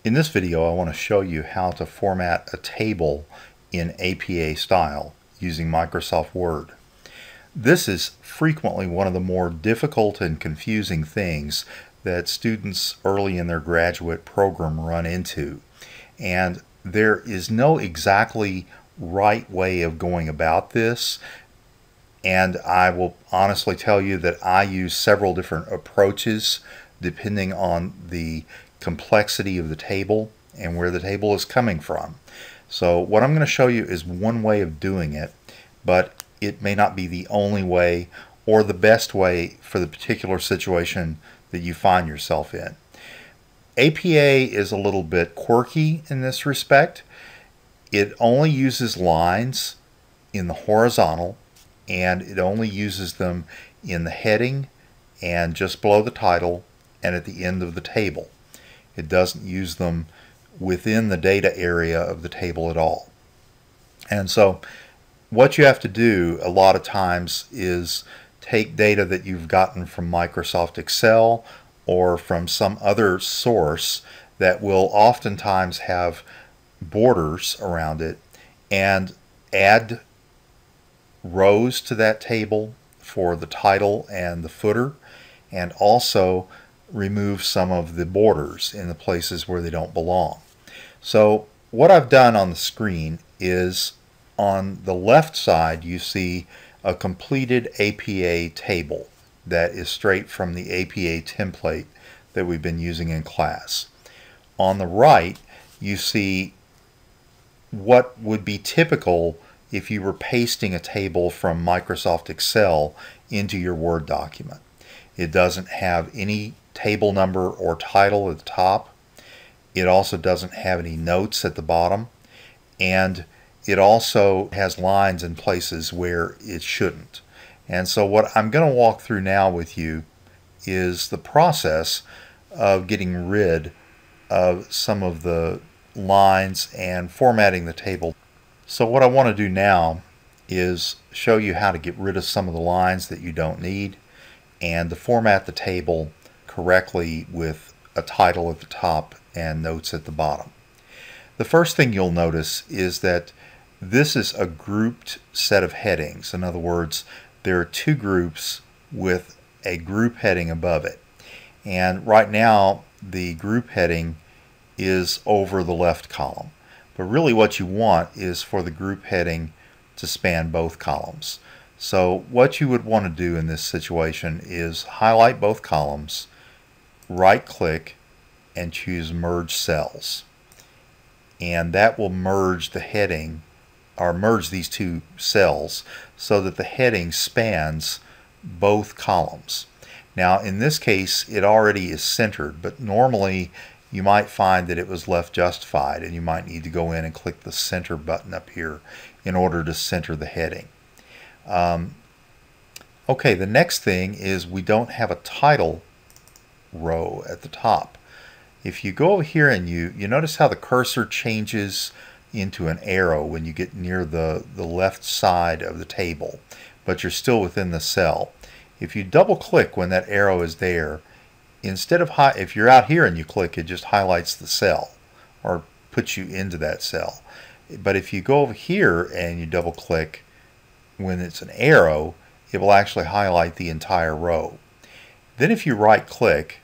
In this video, I want to show you how to format a table in APA style using Microsoft Word. This is frequently one of the more difficult and confusing things that students early in their graduate program run into. And there is no exactly right way of going about this. And I will honestly tell you that I use several different approaches depending on the complexity of the table and where the table is coming from. So what I'm going to show you is one way of doing it, but it may not be the only way or the best way for the particular situation that you find yourself in. APA is a little bit quirky in this respect. It only uses lines in the horizontal, and it only uses them in the heading and just below the title and at the end of the table. It doesn't use them within the data area of the table at all. And so what you have to do a lot of times is take data that you've gotten from Microsoft Excel or from some other source that will oftentimes have borders around it and add rows to that table for the title and the footer, and also remove some of the borders in the places where they don't belong. So what I've done on the screen is on the left side you see a completed APA table that is straight from the APA template that we've been using in class. On the right you see what would be typical if you were pasting a table from Microsoft Excel into your Word document. It doesn't have any table number or title at the top. It also doesn't have any notes at the bottom, and it also has lines in places where it shouldn't. And so what I'm going to walk through now with you is the process of getting rid of some of the lines and formatting the table. So what I want to do now is show you how to get rid of some of the lines that you don't need and to format the table correctly with a title at the top and notes at the bottom. The first thing you'll notice is that this is a grouped set of headings. In other words, there are two groups with a group heading above it. And right now the group heading is over the left column. But really what you want is for the group heading to span both columns. So what you would want to do in this situation is highlight both columns, right click, and choose merge cells. And that will merge the heading, or merge these two cells so that the heading spans both columns. Now in this case it already is centered, but normally you might find that it was left justified and you might need to go in and click the center button up here in order to center the heading. Okay, the next thing is we don't have a title row at the top. If you go over here and you notice how the cursor changes into an arrow when you get near the left side of the table, but you're still within the cell. If you double click when that arrow is there, instead of if you're out here and you click, it just highlights the cell or puts you into that cell. But if you go over here and you double click when it's an arrow, it will actually highlight the entire row. Then if you right click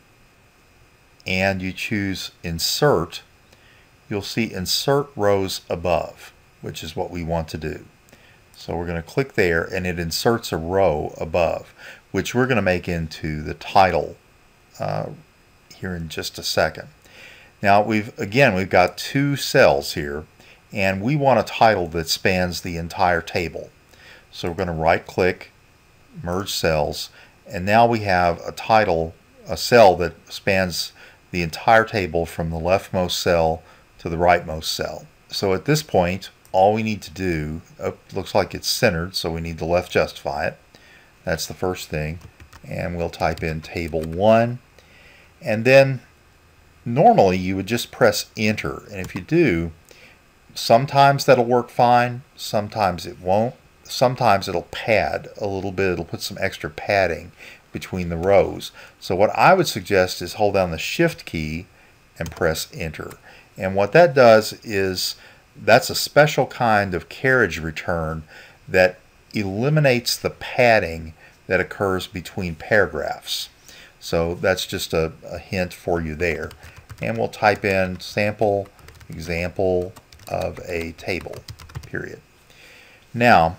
and you choose insert, you'll see insert rows above, which is what we want to do. So we're going to click there and it inserts a row above, which we're going to make into the title here in just a second. Now we've got two cells here and we want a title that spans the entire table. So we're going to right click, merge cells, and now we have a title, a cell that spans the entire table from the leftmost cell to the rightmost cell. So at this point all we need to do, looks like it's centered, so we need to left justify it. That's the first thing, and we'll type in table 1, and then normally you would just press enter, and if you do, sometimes that'll work fine, sometimes it won't. Sometimes it'll pad a little bit, it'll put some extra padding between the rows. So what I would suggest is hold down the shift key and press enter. And what that does is that's a special kind of carriage return that eliminates the padding that occurs between paragraphs. So that's just a hint for you there. And we'll type in sample example of a table, period. Now,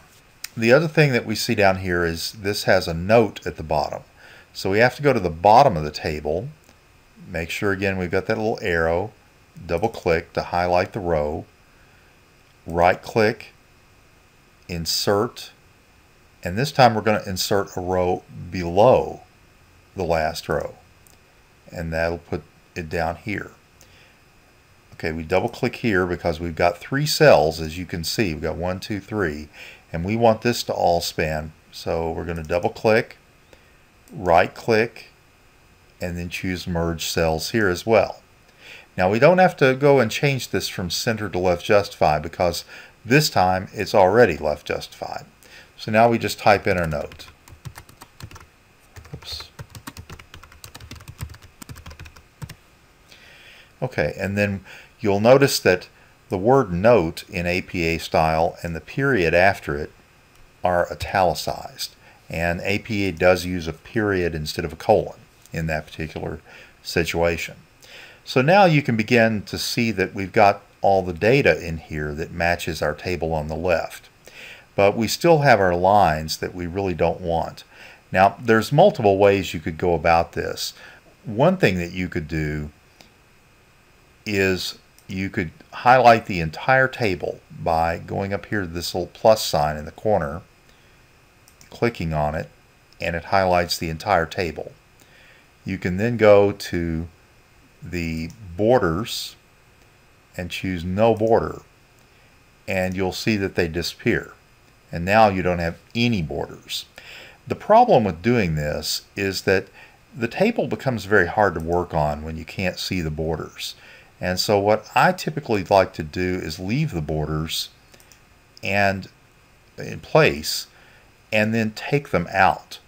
the other thing that we see down here is this has a note at the bottom. So we have to go to the bottom of the table, make sure again we've got that little arrow, double click to highlight the row, right click, insert, and this time we're going to insert a row below the last row, and that'll put it down here. Okay, we double click here because we've got 3 cells, as you can see. We've got 1, 2, 3, and we want this to all span. So we're going to double click, right click, and then choose merge cells here as well. Now we don't have to go and change this from center to left justified because this time it's already left justified. So now we just type in our note. Oops. Okay, and then you'll notice that the word note in APA style and the period after it are italicized. And APA does use a period instead of a colon in that particular situation. So now you can begin to see that we've got all the data in here that matches our table on the left. But we still have our lines that we really don't want. Now, there's multiple ways you could go about this. One thing that you could do is you could highlight the entire table by going up here to this little plus sign in the corner, clicking on it, and it highlights the entire table. You can then go to the borders and choose no border, and you'll see that they disappear. And now you don't have any borders. The problem with doing this is that the table becomes very hard to work on when you can't see the borders. And so what I typically like to do is leave the borders and in place and then take them out.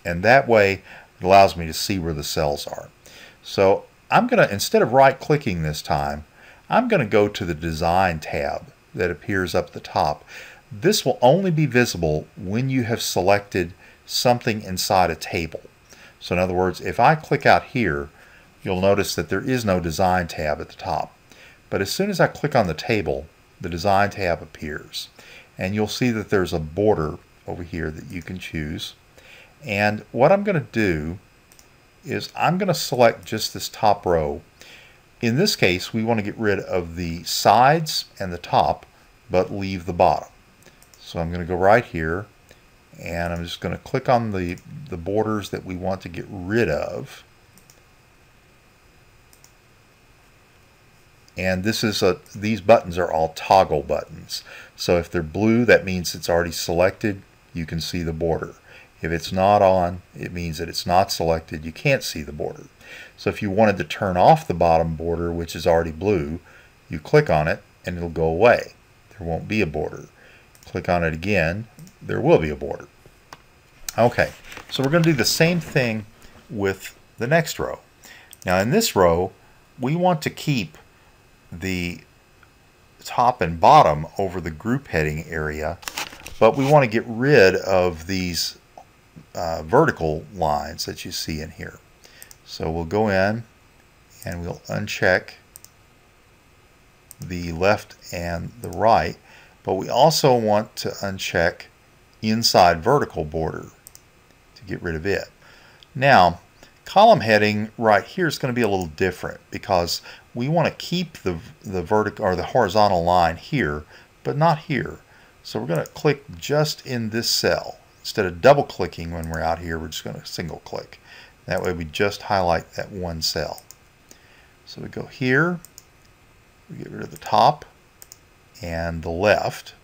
And that way it allows me to see where the cells are. So I'm going to, instead of right clicking this time, I'm going to go to the Design tab that appears up the top. This will only be visible when you have selected something inside a table. So in other words, if I click out here, you'll notice that there is no Design tab at the top. But as soon as I click on the table, the Design tab appears. And you'll see that there's a border over here that you can choose. And what I'm going to do is I'm going to select just this top row. In this case, we want to get rid of the sides and the top, but leave the bottom. So I'm going to go right here, and I'm just going to click on the borders that we want to get rid of. And this is these buttons are all toggle buttons. So if they're blue, that means it's already selected. You can see the border. If it's not on, it means that it's not selected. You can't see the border. So if you wanted to turn off the bottom border, which is already blue, you click on it and it'll go away. There won't be a border. Click on it again, there will be a border. Okay, so we're going to do the same thing with the next row. Now in this row, we want to keep the top and bottom over the group heading area, but we want to get rid of these vertical lines that you see in here. So we'll go in and we'll uncheck the left and the right, but we also want to uncheck inside vertical border to get rid of it. Now, column heading right here is going to be a little different because we want to keep the vertical or the horizontal line here, but not here. So we're going to click just in this cell. Instead of double clicking when we're out here, we're just going to single click. That way we just highlight that one cell. So we go here, we get rid of the top and the left,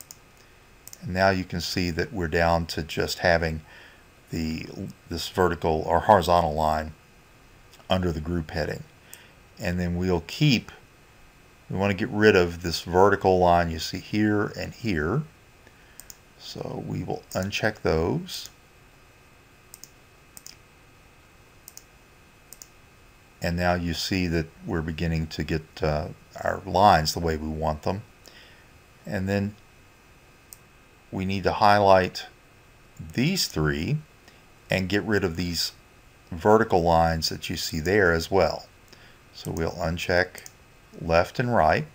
and now you can see that we're down to just having this vertical or horizontal line under the group heading. And then we want to get rid of this vertical line you see here and here. So we will uncheck those. And now you see that we're beginning to get our lines the way we want them. And then we need to highlight these three and get rid of these vertical lines that you see there as well. So we'll uncheck left and right,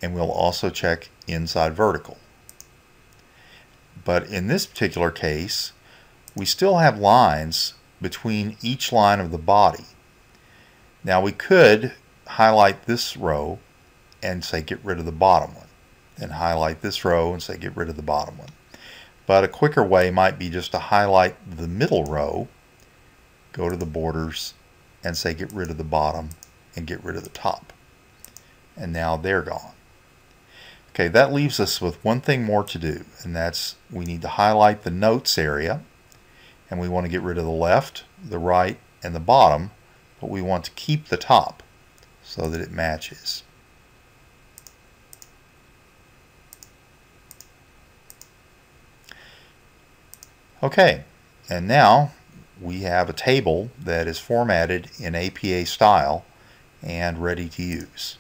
and we'll also check inside vertical. But in this particular case, we still have lines between each line of the body. Now we could highlight this row and say get rid of the bottom one, then highlight this row and say get rid of the bottom one. But a quicker way might be just to highlight the middle row, go to the borders, and say get rid of the bottom and get rid of the top. And now they're gone. Okay, that leaves us with one thing more to do, and that's we need to highlight the notes area, and we want to get rid of the left, the right, and the bottom, but we want to keep the top so that it matches. Okay, and now we have a table that is formatted in APA style and ready to use.